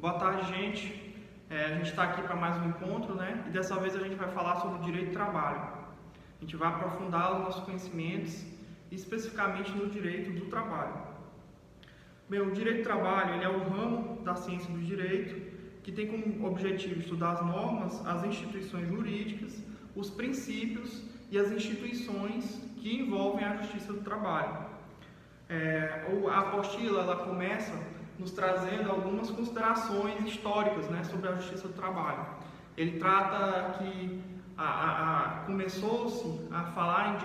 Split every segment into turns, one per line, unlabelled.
Boa tarde, gente. A gente está aqui para mais um encontro, né? E dessa vez a gente vai falar sobre o direito do trabalho. A gente vai aprofundar os nossos conhecimentos, especificamente no direito do trabalho. Bem, o direito do trabalho ele é o ramo da ciência do direito que tem como objetivo estudar as normas, as instituições jurídicas, os princípios e as instituições que envolvem a justiça do trabalho. A apostila ela começa nos trazendo algumas considerações históricas, né, sobre a justiça do trabalho. Ele trata que começou-se a falar em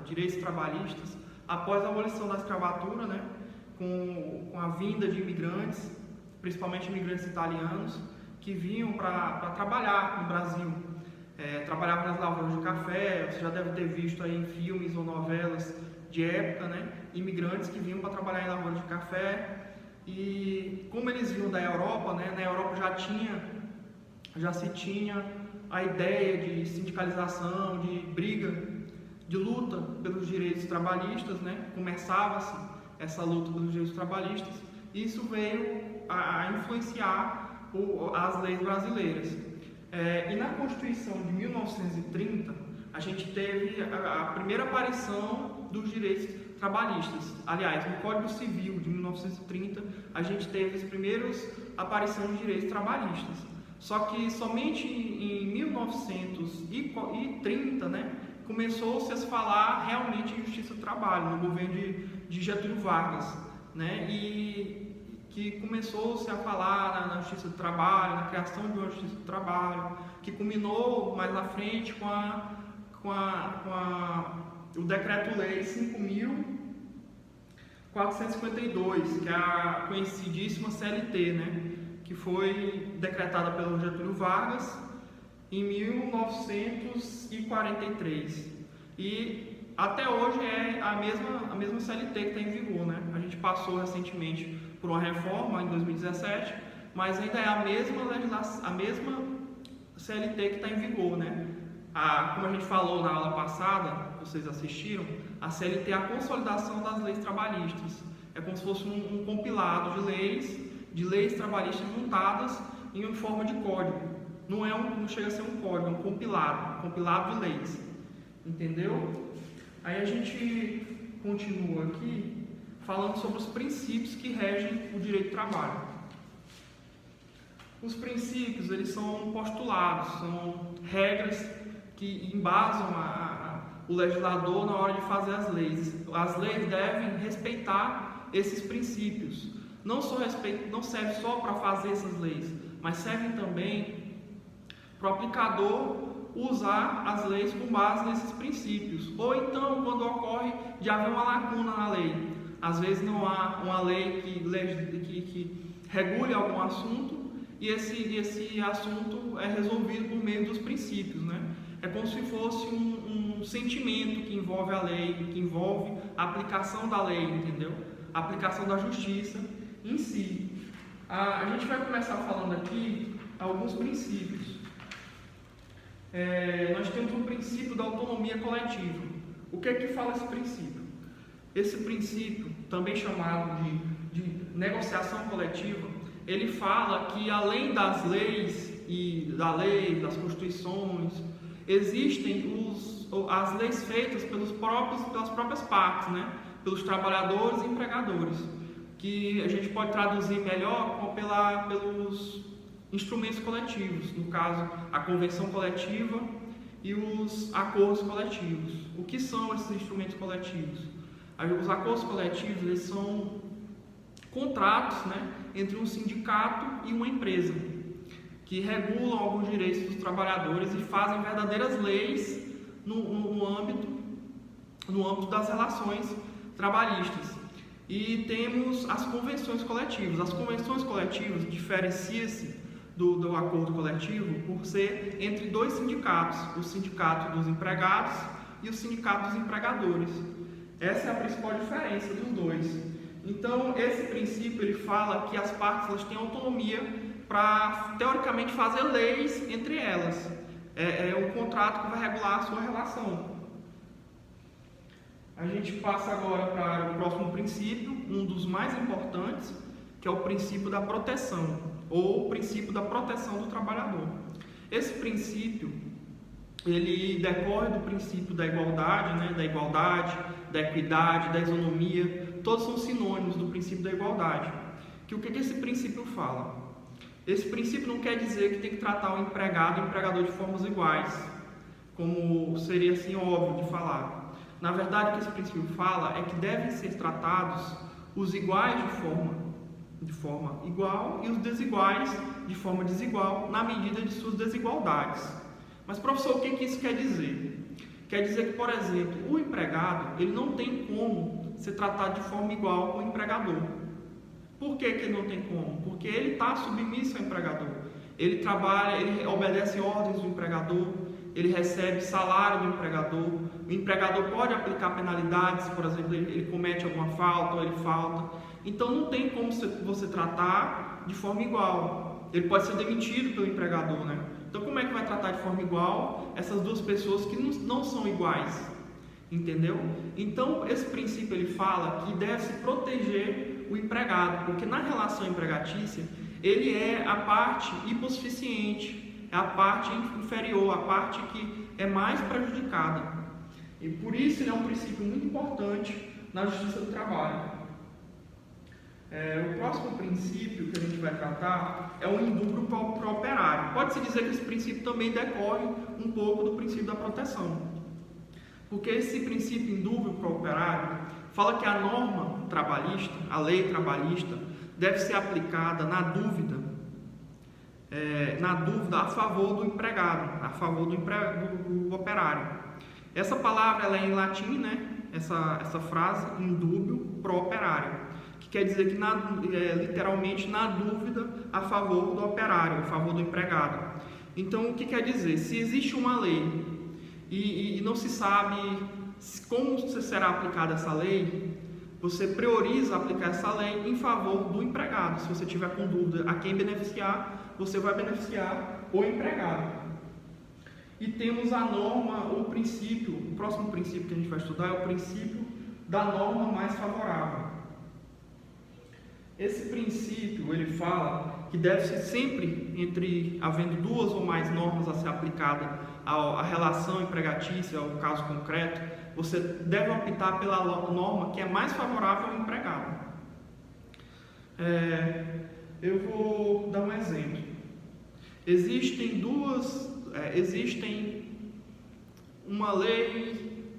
direitos trabalhistas após a abolição da escravatura, né, com a vinda de imigrantes, principalmente imigrantes italianos, que vinham para trabalhar no Brasil. Trabalhavam nas lavouras de café. Você já deve ter visto aí em filmes ou novelas de época, né, imigrantes que vinham para trabalhar em lavouras de café. E como eles vinham da Europa, né, na Europa já se tinha a ideia de sindicalização, de briga, de luta pelos direitos trabalhistas, né, começava-se essa luta pelos direitos trabalhistas, e isso veio a influenciar as leis brasileiras. E na Constituição de 1930, a gente teve a primeira aparição dos direitos trabalhistas. Aliás, no Código Civil de 1930, a gente teve as primeiras aparições de direitos trabalhistas. Só que somente em 1930, né, começou-se a se falar realmente em justiça do trabalho, no governo de Getúlio Vargas, né, e que começou-se a falar na justiça do trabalho, na criação de uma justiça do trabalho, que culminou mais à frente com o Decreto-Lei 5.452, que é a conhecidíssima CLT, né, que foi decretada pelo Getúlio Vargas em 1943. E até hoje é a mesma CLT que está em vigor, né? A gente passou recentemente por uma reforma em 2017, mas ainda é a mesma legislação, a mesma CLT que está em vigor, né? Como a gente falou na aula passada, vocês assistiram, a CLT é a consolidação das leis trabalhistas. É como se fosse um compilado de leis trabalhistas juntadas em forma de código. Não chega a ser um código, é um compilado de leis. Entendeu? Aí a gente continua aqui falando sobre os princípios que regem o direito do trabalho. Os princípios, eles são postulados, são regras que embasam o legislador na hora de fazer as leis. As leis devem respeitar esses princípios. Não serve só para fazer essas leis, mas servem também para o aplicador usar as leis com base nesses princípios. Ou então, quando ocorre de haver uma lacuna na lei. Às vezes não há uma lei que regule algum assunto e esse assunto é resolvido por meio dos princípios, né? É como se fosse um sentimento que envolve a lei, que envolve a aplicação da lei, entendeu? A aplicação da justiça em si. A gente vai começar falando aqui alguns princípios. Nós temos o princípio da autonomia coletiva. O que é que fala esse princípio? Esse princípio, também chamado de negociação coletiva, ele fala que além das leis das constituições, existem as leis feitas pelas próprias partes, né? Pelos trabalhadores e empregadores, que a gente pode traduzir melhor pelos instrumentos coletivos, no caso, a convenção coletiva e os acordos coletivos. O que são esses instrumentos coletivos? Os acordos coletivos, eles são contratos, né, entre um sindicato e uma empresa, que regulam alguns direitos dos trabalhadores e fazem verdadeiras leis no âmbito das relações trabalhistas. E temos as convenções coletivas. As convenções coletivas diferenciam-se do acordo coletivo por ser entre dois sindicatos, o sindicato dos empregados e o sindicato dos empregadores. Essa é a principal diferença dos dois. Então, esse princípio ele fala que as partes elas têm autonomia para, teoricamente, fazer leis entre elas. É um contrato que vai regular a sua relação. A gente passa agora para o próximo princípio, um dos mais importantes, que é o princípio da proteção, ou o princípio da proteção do trabalhador. Esse princípio, ele decorre do princípio da igualdade, né? Da equidade, da isonomia, todos são sinônimos do princípio da igualdade. O que esse princípio fala? Esse princípio não quer dizer que tem que tratar o empregado e o empregador de formas iguais, como seria assim óbvio de falar. Na verdade, o que esse princípio fala é que devem ser tratados os iguais de forma igual e os desiguais de forma desigual, na medida de suas desigualdades. Mas, professor, o que isso quer dizer? Quer dizer que, por exemplo, o empregado ele não tem como ser tratado de forma igual com o empregador. Por que ele não tem como? Porque ele está submisso ao empregador. Ele trabalha, ele obedece ordens do empregador, ele recebe salário do empregador. O empregador pode aplicar penalidades, por exemplo, ele comete alguma falta ou ele falta. Então não tem como você tratar de forma igual. Ele pode ser demitido pelo empregador, né? Então como é que vai tratar de forma igual essas duas pessoas que não são iguais? Entendeu? Então esse princípio ele fala que deve se proteger o empregado, porque na relação empregatícia ele é a parte hipossuficiente, é a parte inferior, a parte que é mais prejudicada. E por isso ele é um princípio muito importante na justiça do trabalho. O próximo princípio que a gente vai tratar é o indúbio para o operário. Pode-se dizer que esse princípio também decorre um pouco do princípio da proteção. Porque esse princípio indúbio para o operário fala que a norma trabalhista, a lei trabalhista, deve ser aplicada na dúvida a favor do empregado, a favor do operário. Essa palavra ela é em latim, né? Essa frase, indúbio pro operário, que quer dizer que literalmente na dúvida a favor do operário, a favor do empregado. Então o que quer dizer? Se existe uma lei e não se sabe como será aplicada essa lei, você prioriza aplicar essa lei em favor do empregado. Se você tiver com dúvida a quem beneficiar, você vai beneficiar o empregado. E temos a norma, o próximo princípio que a gente vai estudar é o princípio da norma mais favorável. Esse princípio, ele fala que deve ser sempre havendo duas ou mais normas a ser aplicada à relação empregatícia, ao caso concreto, você deve optar pela norma que é mais favorável ao empregado. Eu vou dar um exemplo. Existe uma lei,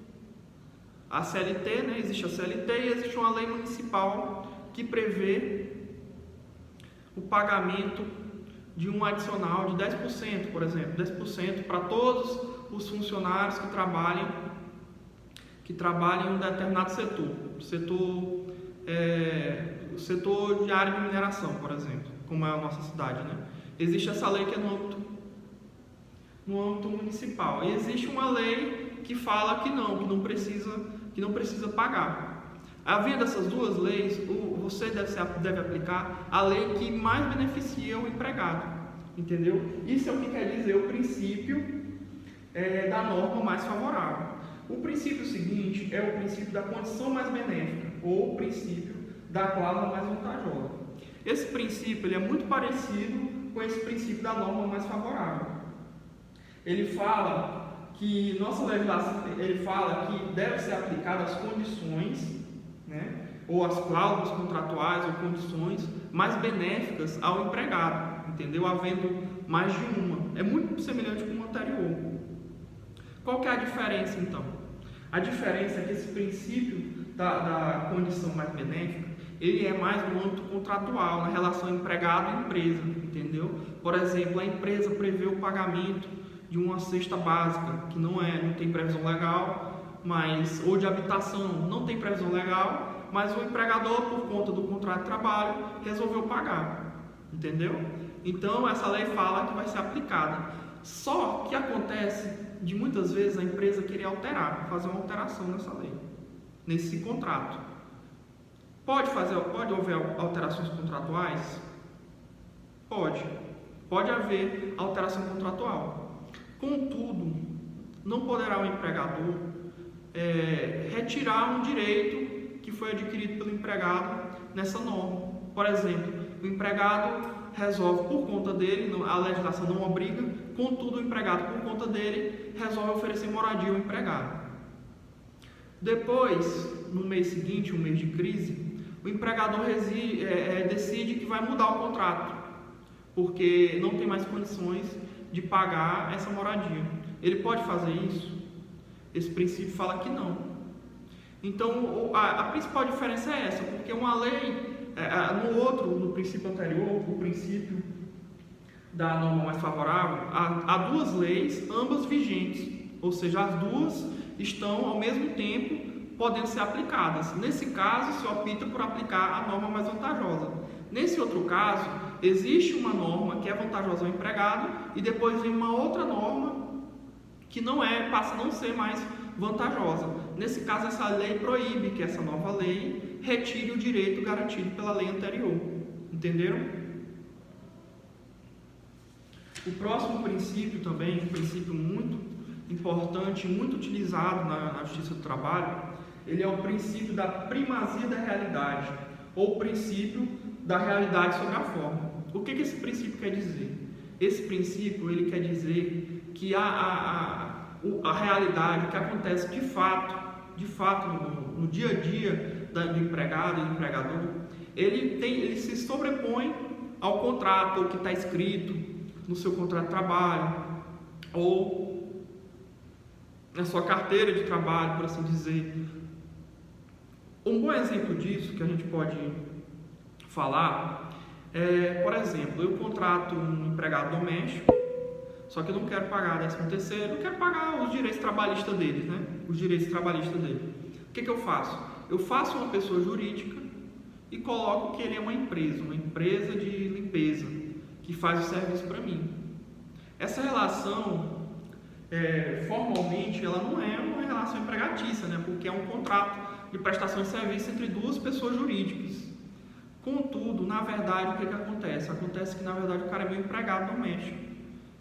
a CLT, né? Existe a CLT e existe uma lei municipal que prevê o pagamento de um adicional de 10%, por exemplo, 10% para todos os funcionários que trabalham em um determinado setor de área de mineração, por exemplo, como é a nossa cidade, né? Existe essa lei que é no âmbito municipal, e existe uma lei que fala que não precisa pagar. Havendo essas duas leis, você deve aplicar a lei que mais beneficia o empregado, entendeu? Isso é o que quer dizer o princípio da norma mais favorável. O princípio seguinte é o princípio da condição mais benéfica, ou o princípio da cláusula mais vantajosa. Esse princípio ele é muito parecido com esse princípio da norma mais favorável. Ele fala que nossa legislação, ele fala que deve ser aplicada as condições, né, ou as cláusulas contratuais ou condições mais benéficas ao empregado, entendeu? Havendo mais de uma. É muito semelhante com o anterior. Qual que é a diferença então? A diferença é que esse princípio da condição mais benéfica, ele é mais no âmbito contratual, na relação empregado e empresa, entendeu? Por exemplo, a empresa prevê o pagamento de uma cesta básica, que não tem previsão legal, ou de habitação, não tem previsão legal, mas o empregador, por conta do contrato de trabalho, resolveu pagar, entendeu? Então, essa lei fala que vai ser aplicada. Só que acontece de muitas vezes a empresa querer fazer uma alteração nessa lei, nesse contrato. Pode haver alterações contratuais? Pode haver alteração contratual. Contudo, não poderá o empregador retirar um direito que foi adquirido pelo empregado nessa norma. Por exemplo, o empregado resolve por conta dele, a legislação não obriga, contudo o empregado por conta dele resolve oferecer moradia ao empregado. Depois, no mês seguinte, um mês de crise, o empregador decide que vai mudar o contrato, porque não tem mais condições de pagar essa moradia. Ele pode fazer isso? Esse princípio fala que não. Então, a principal diferença é essa, porque uma lei, no princípio anterior, o princípio da norma mais favorável, há duas leis, ambas vigentes, ou seja, as duas estão ao mesmo tempo podendo ser aplicadas. Nesse caso, se opta por aplicar a norma mais vantajosa. Nesse outro caso, existe uma norma que é vantajosa ao empregado e depois vem uma outra norma que passa a não ser mais vantajosa. Nesse caso, essa lei proíbe que essa nova lei retire o direito garantido pela lei anterior. Entenderam? O próximo princípio também, um princípio muito importante, muito utilizado na Justiça do Trabalho, ele é o princípio da primazia da realidade, ou o princípio da realidade sobre a forma. O que esse princípio quer dizer? Esse princípio ele quer dizer que a realidade, o que acontece de fato no dia a dia do empregado e do empregador, ele se sobrepõe ao contrato, ou que está escrito no seu contrato de trabalho, ou na sua carteira de trabalho, por assim dizer. Um bom exemplo disso que a gente pode falar é, por exemplo, eu contrato um empregado doméstico, só que eu não quero pagar 13º, não quero pagar os direitos trabalhistas dele, né? Os direitos trabalhistas dele. O que eu faço? Eu faço uma pessoa jurídica e coloco que ele é uma empresa de limpeza, que faz o serviço para mim. Essa relação, formalmente, ela não é uma relação empregatícia, né? Porque é um contrato de prestação de serviço entre duas pessoas jurídicas. Contudo, na verdade, o que acontece? Acontece que, na verdade, o cara é meu empregado doméstico.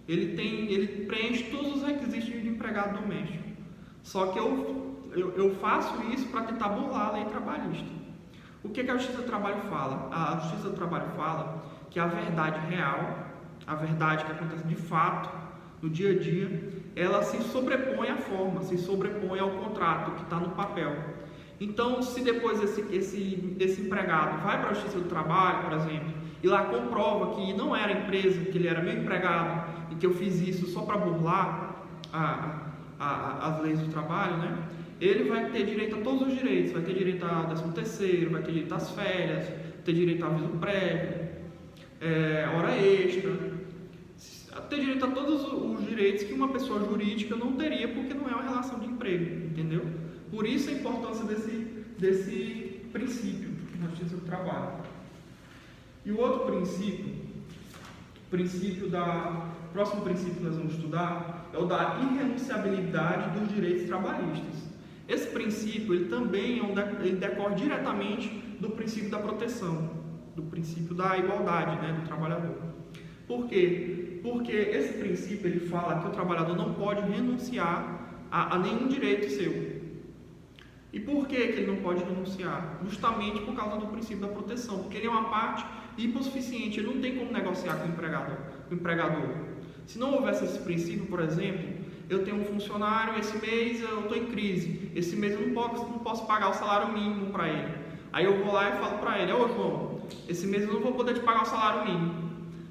Ele preenche todos os requisitos de empregado doméstico. Só que eu faço isso para tentar burlar a lei trabalhista. O que a Justiça do Trabalho fala? A Justiça do Trabalho fala que a verdade real, a verdade que acontece de fato, no dia a dia, ela se sobrepõe à forma, se sobrepõe ao contrato que está no papel. Então, se depois esse empregado vai para a Justiça do Trabalho, por exemplo, e lá comprova que não era empresa, que ele era meu empregado e que eu fiz isso só para burlar as leis do trabalho, né? Ele vai ter direito a todos os direitos, vai ter direito a 13º, vai ter direito às férias, vai ter direito a aviso prévio, hora extra, ter direito a todos os direitos que uma pessoa jurídica não teria, porque não é uma relação de emprego, entendeu? Por isso a importância desse princípio na Justiça do Trabalho. E o outro próximo princípio que nós vamos estudar é o da irrenunciabilidade dos direitos trabalhistas. Esse princípio ele também ele decorre diretamente do princípio da proteção, do princípio da igualdade, né, do trabalhador. Por quê? Porque esse princípio ele fala que o trabalhador não pode renunciar a nenhum direito seu. E por que ele não pode renunciar? Justamente por causa do princípio da proteção, porque ele é uma parte hipossuficiente, ele não tem como negociar com o empregador. Se não houvesse esse princípio, por exemplo, eu tenho um funcionário, esse mês eu estou em crise, esse mês eu não posso pagar o salário mínimo para ele. Aí eu vou lá e falo para ele: ô João, esse mês eu não vou poder te pagar o salário mínimo.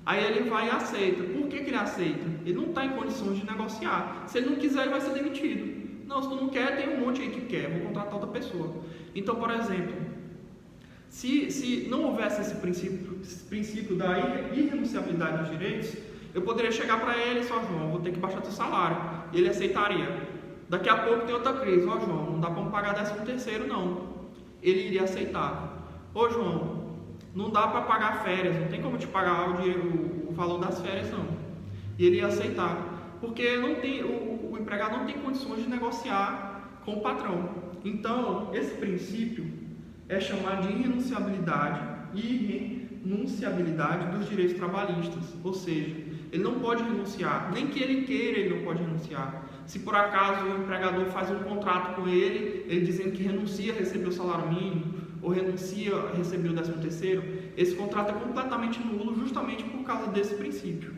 Aí ele vai e aceita. Por que ele aceita? Ele não está em condições de negociar. Se ele não quiser, ele vai ser demitido. Não, se tu não quer, tem um monte aí que quer, vou contratar outra pessoa. Então, por exemplo, se não houvesse esse princípio da irrenunciabilidade dos direitos, eu poderia chegar para ele: só João, vou ter que baixar teu salário. E ele aceitaria. Daqui a pouco tem outra crise: ó João, não dá para me pagar 13º não. Ele iria aceitar. Ô João, não dá para pagar férias, não tem como te pagar o valor das férias não. E ele ia aceitar. Porque o empregado não tem condições de negociar com o patrão. Então, esse princípio é chamado de irrenunciabilidade dos direitos trabalhistas. Ou seja, ele não pode renunciar, nem que ele queira, ele não pode renunciar. Se por acaso o empregador faz um contrato com ele dizendo que renuncia a receber o salário mínimo, ou renuncia a receber o 13º, esse contrato é completamente nulo justamente por causa desse princípio.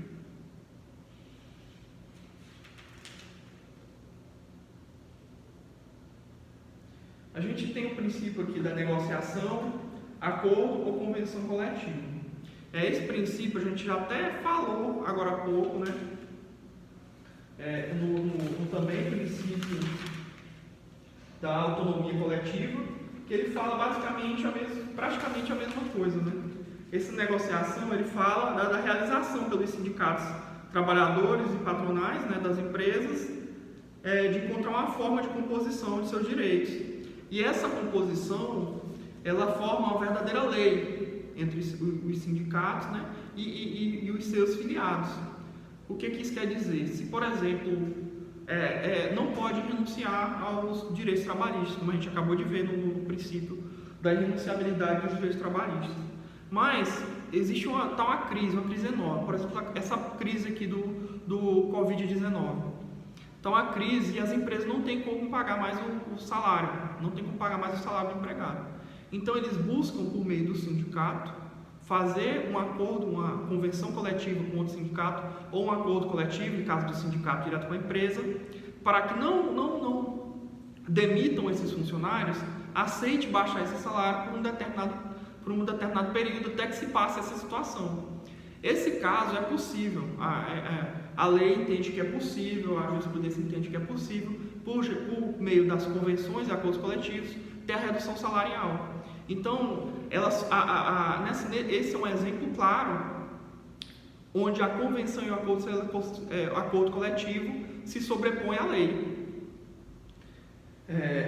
A gente tem o princípio aqui da negociação, acordo ou convenção coletiva. Esse princípio a gente já até falou agora há pouco, né? No também princípio da autonomia coletiva, que ele fala praticamente a mesma coisa, né? Essa negociação ele fala da realização pelos sindicatos trabalhadores e patronais, né, das empresas, de encontrar uma forma de composição de seus direitos. E essa composição ela forma uma verdadeira lei entre os sindicatos, né, e os seus filiados. O que isso quer dizer? Se, por exemplo, não pode renunciar aos direitos trabalhistas, como a gente acabou de ver no princípio da irrenunciabilidade dos direitos trabalhistas. Mas existe uma crise enorme, por exemplo, essa crise aqui do Covid-19. Então a crise e as empresas não têm como pagar mais o salário, não tem como pagar mais o salário do empregado. Então eles buscam, por meio do sindicato, fazer um acordo, uma convenção coletiva com outro sindicato, ou um acordo coletivo, em caso do sindicato direto com a empresa, para que não demitam esses funcionários, aceite baixar esse salário por um determinado período, até que se passe essa situação. Esse caso é possível, a lei entende que é possível, a jurisprudência entende que é possível, por meio das convenções e acordos coletivos, ter a redução salarial. Então, esse é um exemplo claro, onde a convenção e o acordo coletivo se sobrepõem à lei.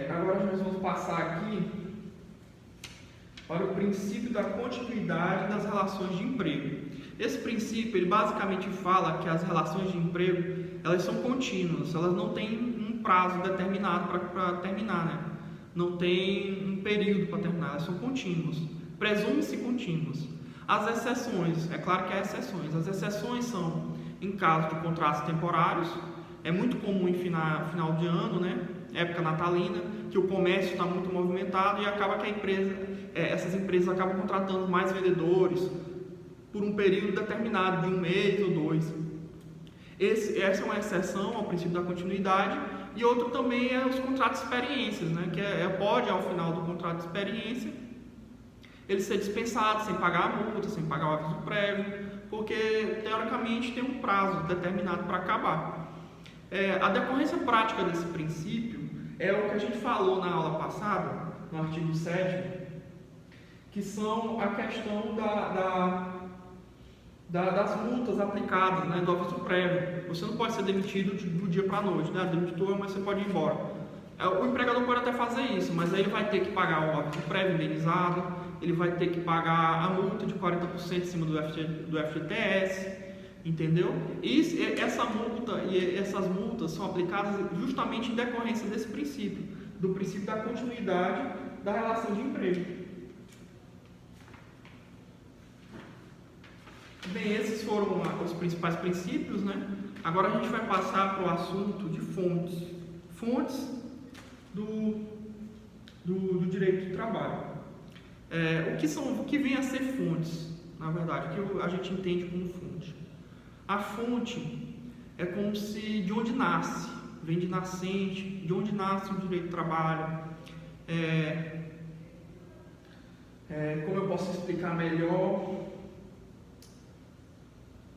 Agora nós vamos passar aqui para o princípio da continuidade das relações de emprego. Esse princípio, ele basicamente fala que as relações de emprego, elas são contínuas, elas não têm um prazo determinado para terminar, né? Não tem um período para terminar, elas são contínuas, presume-se contínuas. As exceções, é claro que há exceções, as exceções são em caso de contratos temporários, é muito comum em final de ano, né? Época natalina, que o comércio está muito movimentado e acaba que essas empresas acabam contratando mais vendedores por um período determinado, de 1 mês ou 2. Essa é uma exceção ao princípio da continuidade. E outro também é os contratos de experiências, né? Que pode, ao final do contrato de experiência, ele ser dispensado sem pagar a multa, sem pagar o aviso prévio, porque teoricamente tem um prazo determinado para acabar. A decorrência prática desse princípio é o que a gente falou na aula passada, no artigo 7º, que são a questão das multas aplicadas, né, do aviso prévio. Você não pode ser demitido do dia para a noite, né? Demitiu, mas você pode ir embora. O empregador pode até fazer isso, mas aí ele vai ter que pagar o aviso prévio indenizado, ele vai ter que pagar a multa de 40% em cima do FGTS, entendeu? E essa multa e essas multas são aplicadas justamente em decorrência desse princípio, do princípio da continuidade da relação de emprego. Bem, esses foram os principais princípios, né? Agora a gente vai passar para o assunto de fontes. Fontes do direito do trabalho. O que vem a ser fontes, na verdade, o que a gente entende como fonte? A fonte é como se de onde nasce, vem de nascente, de onde nasce o direito do trabalho. Como eu posso explicar melhor?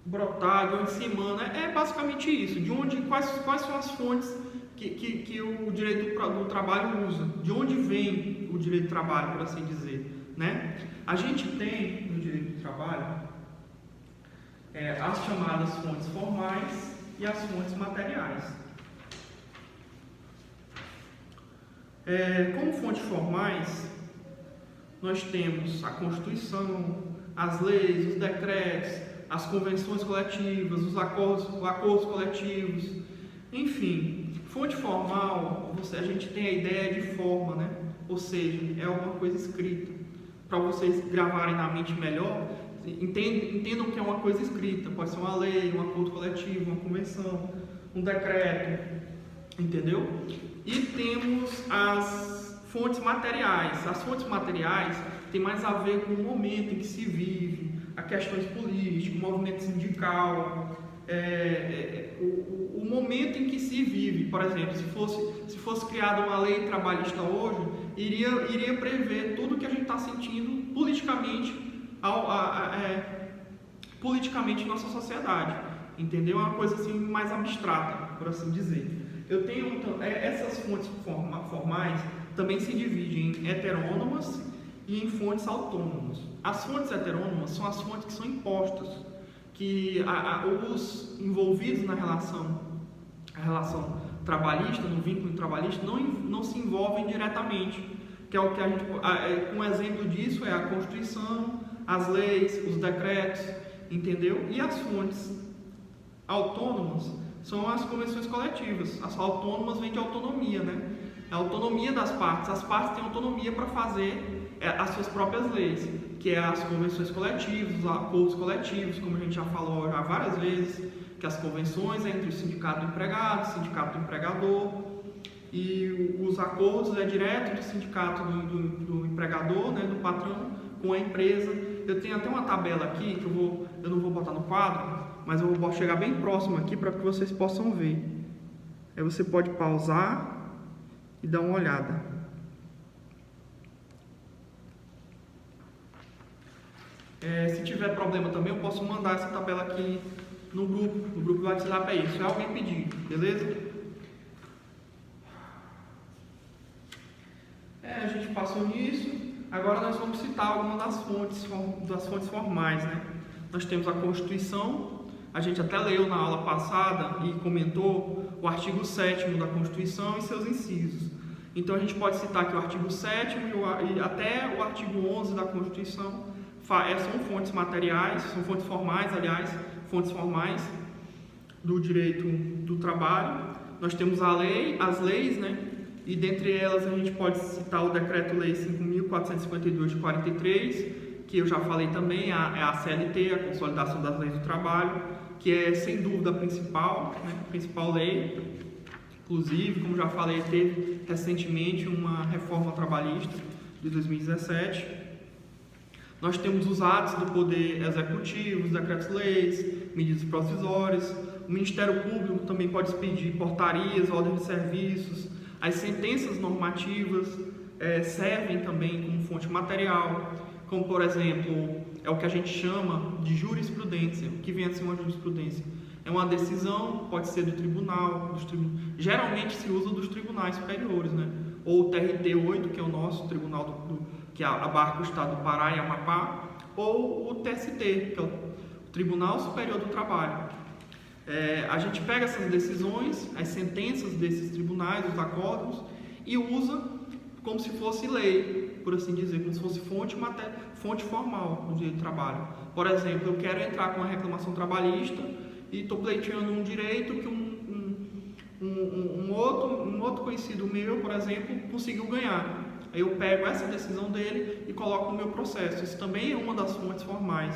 Brotar, de onde se emana, é basicamente isso. Quais são as fontes que o direito do trabalho usa? De onde vem o direito do trabalho, por assim dizer, né? A gente tem no direito do trabalho as chamadas fontes formais e as fontes materiais. Como fontes formais, nós temos a Constituição, as leis, os decretos, as convenções coletivas, os acordos coletivos, enfim. Fonte formal, a gente tem a ideia de forma, né? Ou seja, é alguma coisa escrita. Para vocês gravarem na mente melhor, entendam que é uma coisa escrita. Pode ser uma lei, um acordo coletivo, uma convenção, um decreto, entendeu? E temos as fontes materiais. As fontes materiais têm mais a ver com o momento em que se vive, a questões políticas, o movimento sindical, o momento em que se vive. Por exemplo, se fosse criada uma lei trabalhista hoje, iria prever tudo que a gente está sentindo politicamente em nossa sociedade, entendeu? É uma coisa assim mais abstrata, por assim dizer. Eu tenho essas fontes formais também se dividem em heterônomas e em fontes autônomas. As fontes heterônomas são as fontes que são impostas, que os envolvidos na relação trabalhista, no vínculo trabalhista, não se envolvem diretamente, que é o que a gente, um exemplo disso é a Constituição, as leis, os decretos, entendeu? E as fontes autônomas são as convenções coletivas. As autônomas vêm de autonomia, né? A autonomia das partes. As partes têm autonomia para fazer as suas próprias leis, que é as convenções coletivas, os acordos coletivos, como a gente já falou já várias vezes, que as convenções entre o sindicato do empregado, o sindicato do empregador, e os acordos é direto do sindicato do empregador, né, do patrão, com a empresa. Eu tenho até uma tabela aqui, que eu não vou botar no quadro, mas eu vou chegar bem próximo aqui para que vocês possam ver. Aí você pode pausar e dar uma olhada. Se tiver problema também, eu posso mandar essa tabela aqui no grupo do WhatsApp, é isso, se alguém pedir, beleza? A gente passou nisso. Agora nós vamos citar algumas das fontes formais, né? Nós temos a Constituição, a gente até leu na aula passada e comentou o artigo 7º da Constituição e seus incisos. Então a gente pode citar aqui o artigo 7º e até o artigo 11 da Constituição são fontes materiais, são fontes formais, aliás, fontes formais do direito do trabalho. Nós temos as leis, né? E dentre elas a gente pode citar o Decreto-Lei 5.452 de 43, que eu já falei também, é a CLT, a Consolidação das Leis do Trabalho, que é sem dúvida a principal lei. Inclusive, como já falei, teve recentemente uma reforma trabalhista de 2017. Nós temos os atos do Poder Executivo, os decretos-leis, medidas provisórias. O Ministério Público também pode expedir portarias, ordens de serviços. As sentenças normativas servem também como fonte material, como, por exemplo, é o que a gente chama de jurisprudência. O que vem a ser uma jurisprudência? É uma decisão, pode ser do tribunal, geralmente se usa dos tribunais superiores, né? Ou o TRT-8, que é o nosso tribunal que abarca o estado do Pará e Amapá, ou o TST, que é o Tribunal Superior do Trabalho. A gente pega essas decisões, as sentenças desses tribunais, os acórdãos, e usa como se fosse lei, por assim dizer, como se fosse fonte formal do direito do trabalho. Por exemplo, eu quero entrar com uma reclamação trabalhista e estou pleiteando um direito que um outro conhecido meu, por exemplo, conseguiu ganhar. Aí eu pego essa decisão dele e coloco no meu processo. Isso também é uma das fontes formais.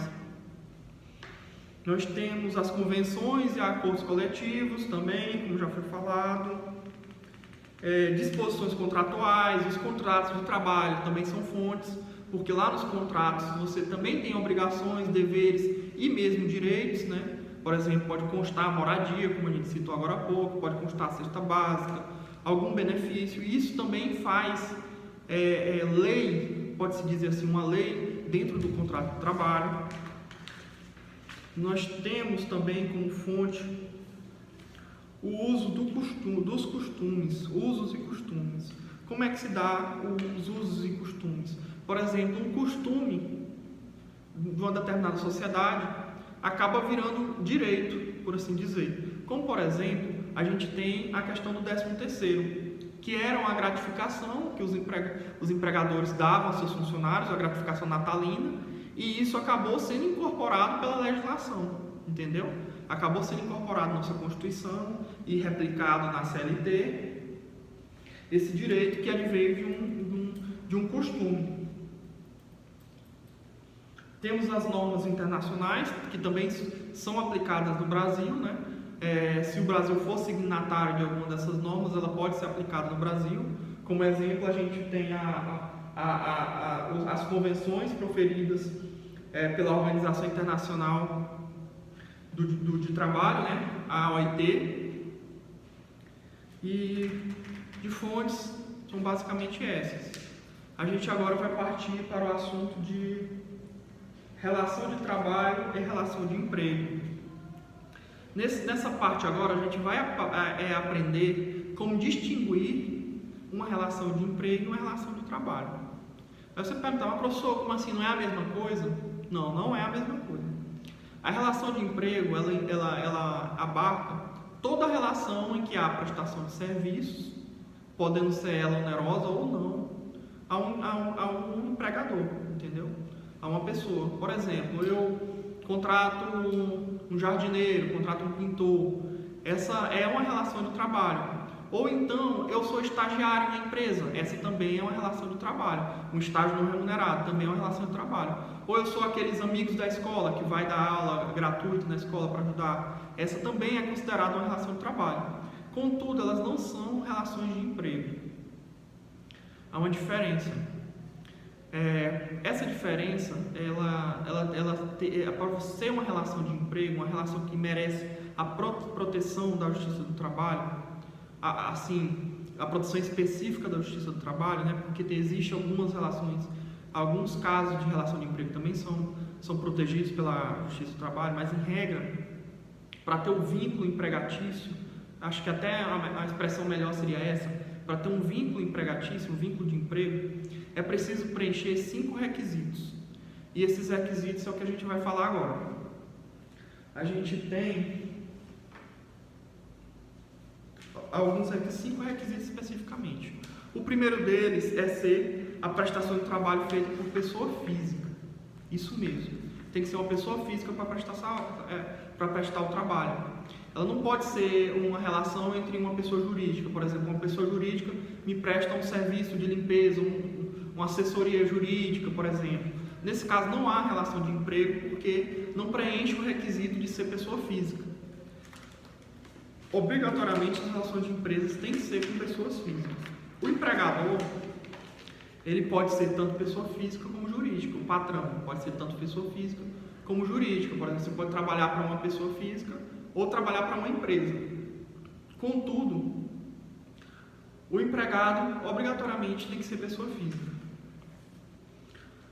Nós temos as convenções e acordos coletivos também, como já foi falado. Disposições contratuais, os contratos de trabalho também são fontes, porque lá nos contratos você também tem obrigações, deveres e mesmo direitos, né? Por exemplo, pode constar a moradia, como a gente citou agora há pouco, pode constar a cesta básica, algum benefício. E isso também faz lei, pode-se dizer assim, uma lei dentro do contrato de trabalho. Nós temos também como fonte o uso dos costumes, usos e costumes. Como é que se dá os usos e costumes? Por exemplo, um costume de uma determinada sociedade acaba virando direito, por assim dizer. Como, por exemplo, a gente tem a questão do 13º, que era uma gratificação que os empregadores davam aos seus funcionários, a gratificação natalina, e isso acabou sendo incorporado pela legislação, entendeu? Acabou sendo incorporado na nossa Constituição e replicado na CLT, esse direito que adveio de um costume. Temos as normas internacionais, que também são aplicadas no Brasil, né? Se o Brasil for signatário de alguma dessas normas, ela pode ser aplicada no Brasil, Como exemplo, a gente tem as convenções proferidas pela Organização Internacional de Trabalho, né, a OIT, e de fontes são basicamente essas. A gente agora vai partir para o assunto de relação de trabalho e relação de emprego. Nessa parte agora a gente vai aprender como distinguir uma relação de emprego e uma relação de trabalho. Aí você pergunta, mas professor, como assim, não é a mesma coisa? Não, não é a mesma coisa. A relação de emprego, ela abarca toda a relação em que há prestação de serviços, podendo ser ela onerosa ou não, a um empregador, entendeu? A uma pessoa. Por exemplo, eu contrato um jardineiro, contrato um pintor. Essa é uma relação de trabalho. Ou então, eu sou estagiário na empresa. Essa também é uma relação de trabalho. Um estágio não remunerado também é uma relação de trabalho. Ou eu sou aqueles amigos da escola que vai dar aula gratuita na escola para ajudar. Essa também é considerada uma relação de trabalho. Contudo, elas não são relações de emprego. Há uma diferença. Essa diferença, para você uma relação de emprego, uma relação que merece a proteção da Justiça do Trabalho, a proteção específica da Justiça do Trabalho, né? Porque existem algumas relações, alguns casos de relação de emprego também são protegidos pela Justiça do Trabalho, mas em regra, para ter o vínculo empregatício, acho que até a expressão melhor seria essa, para ter um vínculo empregatício, um vínculo de emprego, é preciso preencher 5 requisitos. E esses requisitos é o que a gente vai falar agora. A gente tem alguns 5 requisitos especificamente. O primeiro deles é ser a prestação de trabalho feita por pessoa física. Isso mesmo. Tem que ser uma pessoa física para prestar o trabalho. Ela não pode ser uma relação entre uma pessoa jurídica. Por exemplo, uma pessoa jurídica me presta um serviço de limpeza, uma assessoria jurídica, por exemplo. Nesse caso, não há relação de emprego porque não preenche o requisito de ser pessoa física. Obrigatoriamente, as relações de empresas têm que ser com pessoas físicas. O empregador, ele pode ser tanto pessoa física como jurídica. O patrão pode ser tanto pessoa física como jurídica. Por exemplo, você pode trabalhar para uma pessoa física ou trabalhar para uma empresa. Contudo, o empregado obrigatoriamente tem que ser pessoa física.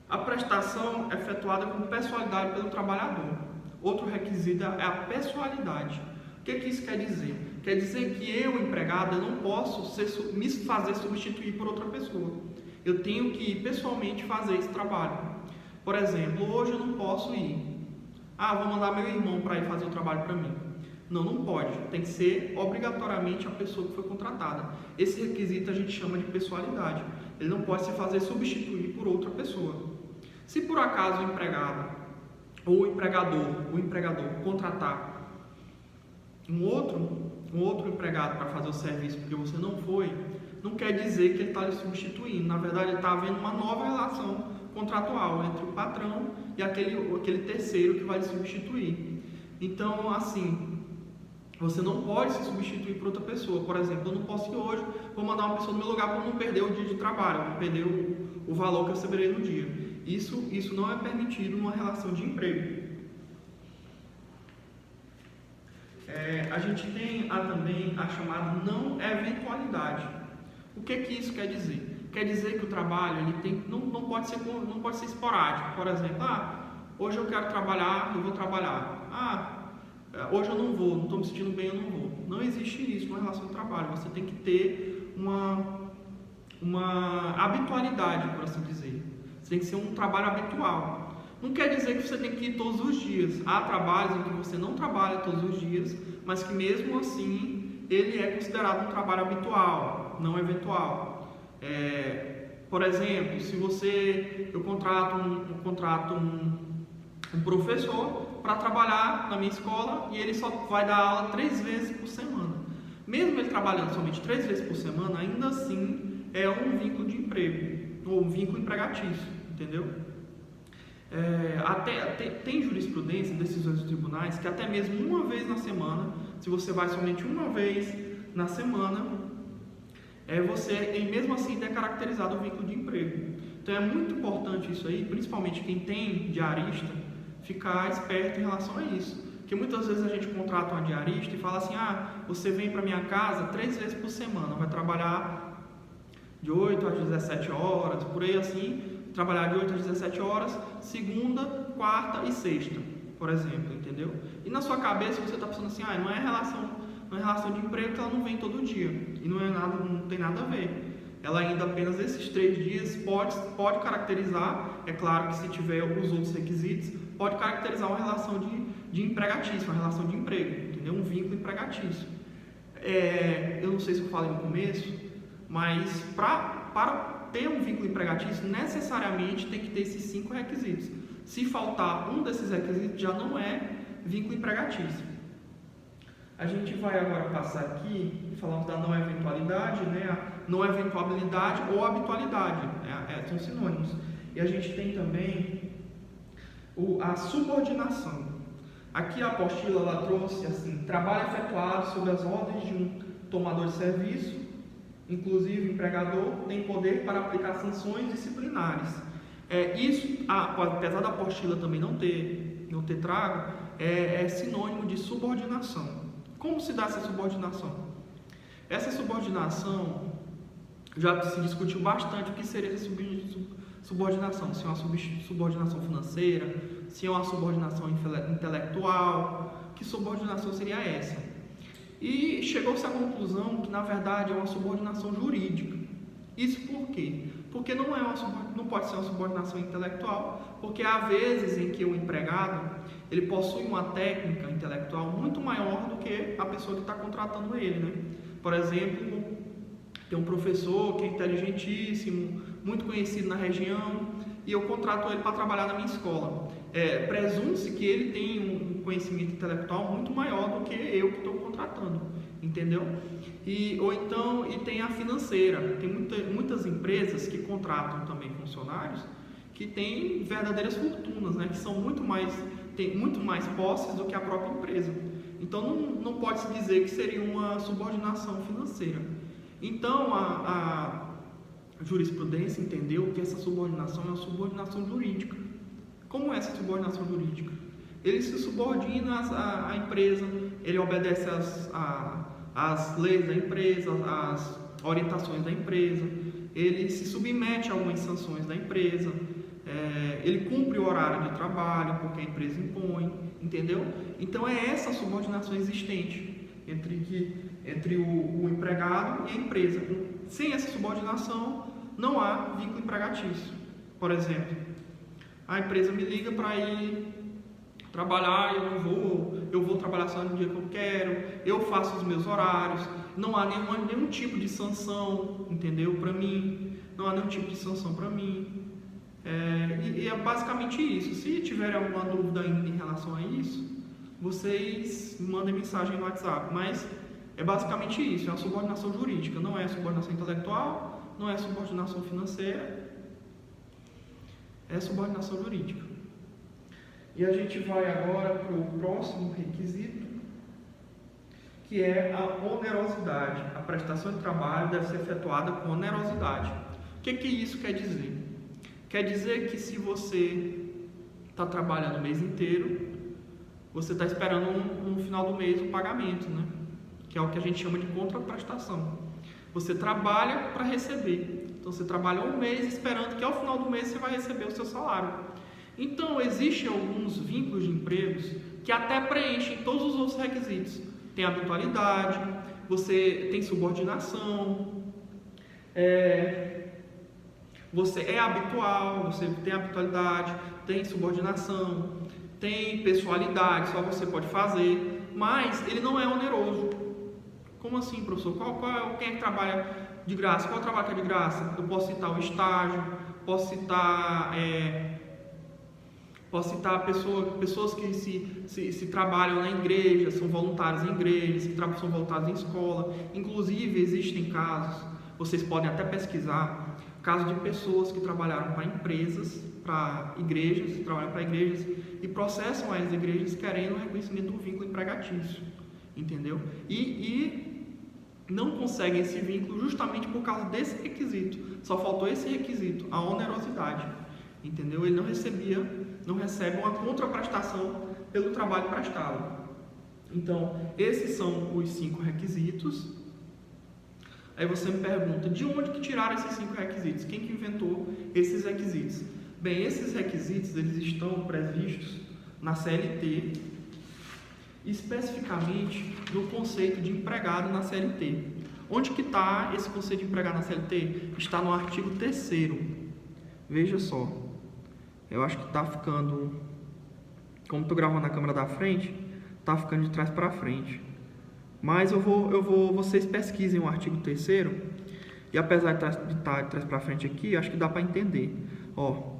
A prestação é efetuada com pessoalidade pelo trabalhador. Outro requisito é a pessoalidade. O que isso quer dizer? Quer dizer que eu, empregado, eu não posso me fazer substituir por outra pessoa. Eu tenho que ir pessoalmente fazer esse trabalho. Por exemplo, hoje eu não posso ir. Vou mandar meu irmão para ir fazer o trabalho para mim. Não pode. Tem que ser obrigatoriamente a pessoa que foi contratada. Esse requisito a gente chama de pessoalidade. Ele não pode se fazer substituir por outra pessoa. Se por acaso o empregado ou o empregador contratar um outro empregado para fazer o serviço porque você não foi, não quer dizer que ele está lhe substituindo. Na verdade, ele está havendo uma nova relação contratual entre o patrão e aquele terceiro que vai lhe substituir. Então, assim, você não pode se substituir por outra pessoa. Por exemplo, eu não posso ir hoje, vou mandar uma pessoa no meu lugar para não perder o dia de trabalho, não perder o valor que eu receberei no dia. Isso não é permitido numa relação de emprego. A gente tem também a chamada não eventualidade. O que isso quer dizer? Quer dizer que o trabalho não pode ser esporádico. Por exemplo, hoje eu quero trabalhar, eu vou trabalhar. Hoje eu não vou, não estou me sentindo bem, eu não vou. Não existe isso numa relação de trabalho. Você tem que ter uma habitualidade, por assim dizer. Você tem que ser um trabalho habitual. Não quer dizer que você tem que ir todos os dias. Há trabalhos em que você não trabalha todos os dias, mas que mesmo assim ele é considerado um trabalho habitual, não eventual. Por exemplo, se eu contrato um professor para trabalhar na minha escola e ele só vai dar aula 3 vezes por semana. Mesmo ele trabalhando somente 3 vezes por semana, ainda assim é um vínculo de emprego, ou um vínculo empregatício, entendeu? Tem jurisprudência, decisões dos tribunais, que até mesmo uma vez na semana, se você vai somente uma vez na semana, você, e mesmo assim, ter caracterizado o vínculo de emprego. Então é muito importante isso aí, principalmente quem tem diarista, ficar esperto em relação a isso. Porque muitas vezes a gente contrata uma diarista e fala assim, você vem para minha casa 3 vezes por semana, vai trabalhar de 8 às 17 horas, por aí assim, trabalhar de 8 às 17 horas, segunda, quarta e sexta, por exemplo, entendeu? E na sua cabeça você está pensando assim, não é relação de emprego, que ela não vem todo dia, e não tem nada a ver. Ela ainda apenas esses 3 dias pode caracterizar, é claro que se tiver os outros requisitos, pode caracterizar uma relação de empregatício, uma relação de emprego, entendeu? Um vínculo empregatício. Eu não sei se eu falei no começo, mas para ter um vínculo empregatício, necessariamente tem que ter esses 5 requisitos. Se faltar um desses requisitos, já não é vínculo empregatício. A gente vai agora passar aqui, falando da não eventualidade, né? A não eventualidade ou habitualidade, são sinônimos. E a gente tem também a subordinação. Aqui a apostila ela trouxe assim: trabalho efetuado sob as ordens de um tomador de serviço, inclusive o empregador tem poder para aplicar sanções disciplinares. Isso, apesar da apostila também não ter trago, é sinônimo de subordinação. Como se dá essa subordinação? Essa subordinação já se discutiu bastante o que seria essa subordinação, se é uma subordinação financeira, se é uma subordinação intelectual, que subordinação seria essa? E chegou-se à conclusão que na verdade é uma subordinação jurídica. Isso por quê? Porque não pode ser uma subordinação intelectual, porque há vezes em que o empregado ele possui uma técnica intelectual muito maior do que a pessoa que está contratando ele, né? Por exemplo, tem um professor que é inteligentíssimo, muito conhecido na região, e eu contrato ele para trabalhar na minha escola. Presume-se que ele tem um conhecimento intelectual muito maior do que eu que estou contratando, entendeu? E tem a financeira. Tem muitas empresas que contratam também funcionários que têm verdadeiras fortunas, né? Que têm muito mais posses do que a própria empresa. Então não pode se dizer que seria uma subordinação financeira. Então a jurisprudência entendeu que essa subordinação é uma subordinação jurídica. Como é essa subordinação jurídica? Ele se subordina à empresa, ele obedece às leis da empresa, às orientações da empresa, ele se submete a algumas sanções da empresa, ele cumpre o horário de trabalho porque a empresa impõe, entendeu? Então é essa subordinação existente entre o empregado e a empresa. Sem essa subordinação não há vínculo empregatício. Por exemplo, a empresa me liga para ir trabalhar, eu vou trabalhar só no dia que eu quero, eu faço os meus horários, não há nenhum tipo de sanção, entendeu? Para mim, não há nenhum tipo de sanção para mim. E é basicamente isso. Se tiverem alguma dúvida ainda em relação a isso, vocês mandem mensagem no WhatsApp, mas é basicamente isso, é uma subordinação jurídica, não é subordinação intelectual, não é subordinação financeira, é subordinação jurídica. E a gente vai agora para o próximo requisito, que é a onerosidade. A prestação de trabalho deve ser efetuada com onerosidade. O que isso quer dizer? Quer dizer que se você está trabalhando o mês inteiro, você está esperando no final do mês um pagamento, né? Que é o que a gente chama de contraprestação. Você trabalha para receber. Então você trabalha um mês esperando que ao final do mês você vai receber o seu salário. Então existem alguns vínculos de empregos que até preenchem todos os outros requisitos. Tem habitualidade, você tem subordinação, você é habitual, você tem habitualidade, tem subordinação, tem pessoalidade, só você pode fazer, mas ele não é oneroso. Como assim, professor? Quem é que trabalha de graça? Qual é o trabalho que é de graça? Eu posso citar o estágio, posso citar pessoas que se trabalham na igreja, são voluntários em igrejas, que são voluntários em escola. Inclusive, existem casos, vocês podem até pesquisar, casos de pessoas que trabalharam para empresas, para igrejas, trabalham para igrejas e processam as igrejas querendo o reconhecimento do vínculo empregatício, entendeu? E não conseguem esse vínculo justamente por causa desse requisito. Só faltou esse requisito, a onerosidade. Entendeu? Ele não recebe uma contraprestação pelo trabalho prestado. Então, esses são os 5 requisitos. Aí você me pergunta, de onde que tiraram esses 5 requisitos? Quem que inventou esses requisitos? Bem, esses requisitos, eles estão previstos na CLT, especificamente no conceito de empregado na CLT. Onde que está esse conceito de empregado na CLT? Está no artigo 3º. Veja só. Eu acho que está ficando, como estou gravando na câmera da frente, está ficando de trás para frente. Mas vocês pesquisem o artigo 3º, e apesar de estar de trás para frente aqui, acho que dá para entender. Ó,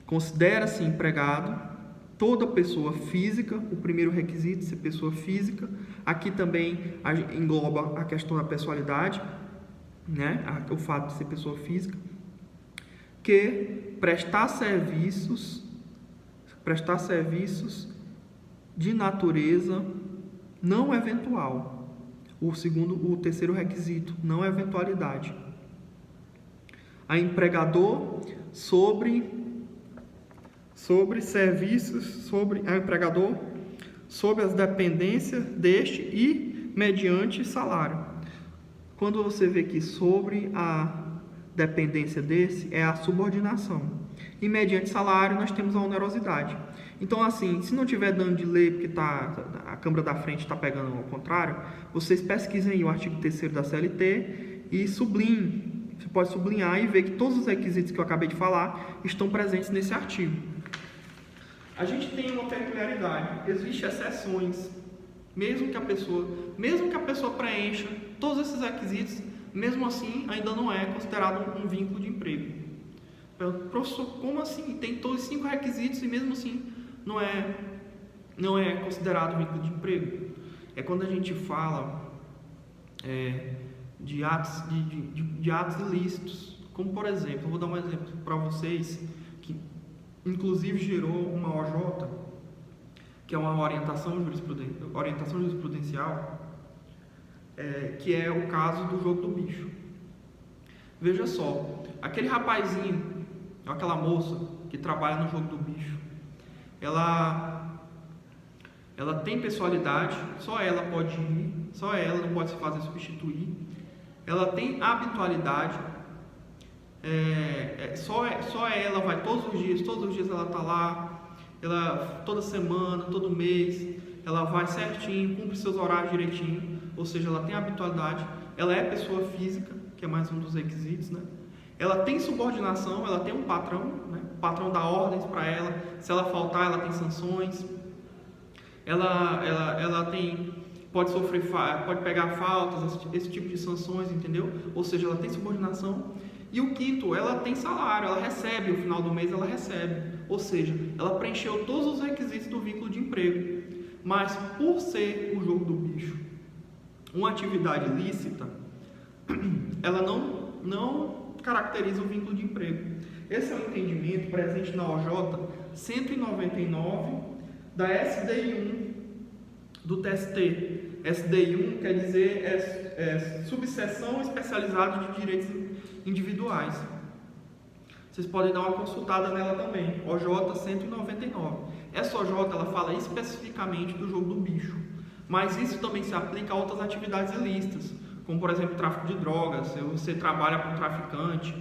considera-se empregado toda pessoa física, o primeiro requisito, ser pessoa física. Aqui também engloba a questão da pessoalidade, né? O fato de ser pessoa física, que prestar serviços de natureza não eventual. O terceiro requisito, não eventualidade. A empregador sobre as dependências deste e mediante salário. Quando você vê que sobre a dependência desse é a subordinação. E mediante salário nós temos a onerosidade. Então, assim, se não tiver dando de ler, porque a câmera da frente está pegando ao contrário, vocês pesquisem aí o artigo 3º da CLT e sublinhem. Você pode sublinhar e ver que todos os requisitos que eu acabei de falar estão presentes nesse artigo. A gente tem uma peculiaridade, existem exceções, mesmo que a pessoa preencha todos esses requisitos, mesmo assim ainda não é considerado um vínculo de emprego. Professor, como assim? Tem todos os 5 requisitos e mesmo assim não é considerado vínculo de emprego? É quando a gente fala de atos ilícitos, como por exemplo, vou dar um exemplo para vocês, que inclusive gerou uma OJ, que é uma orientação jurisprudencial, que é o caso do jogo do bicho. Veja só, aquele rapazinho, aquela moça que trabalha no jogo do bicho, ela tem pessoalidade, só ela pode ir, só ela não pode se fazer substituir. Ela tem habitualidade, só ela vai todos os dias ela está lá, toda semana, todo mês, ela vai certinho, cumpre seus horários direitinho, ou seja, ela tem habitualidade, ela é pessoa física, que é mais um dos requisitos, né? Ela tem subordinação, ela tem um patrão, né? O patrão dá ordens para ela, se ela faltar, ela tem sanções, ela pode pegar faltas, esse tipo de sanções, entendeu? Ou seja, ela tem subordinação. E o quinto, ela tem salário, ela recebe, no final do mês ela recebe, ou seja, ela preencheu todos os requisitos do vínculo de emprego. Mas por ser o jogo do bicho uma atividade lícita, ela não caracteriza o vínculo de emprego. Esse é o entendimento presente na OJ 199 da SDI 1 do TST. SDI 1 quer dizer subseção especializada de direitos individuais. Vocês podem dar uma consultada nela também, OJ 199. Essa OJ ela fala especificamente do jogo do bicho, mas isso também se aplica a outras atividades ilícitas, como por exemplo tráfico de drogas. Se você trabalha com traficante,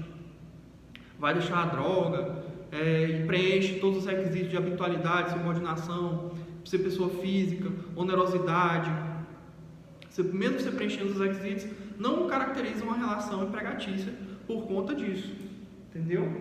vai deixar a droga, e preenche todos os requisitos de habitualidade, subordinação, ser pessoa física, onerosidade, mesmo você preenchendo os requisitos, não caracteriza uma relação empregatícia por conta disso, entendeu?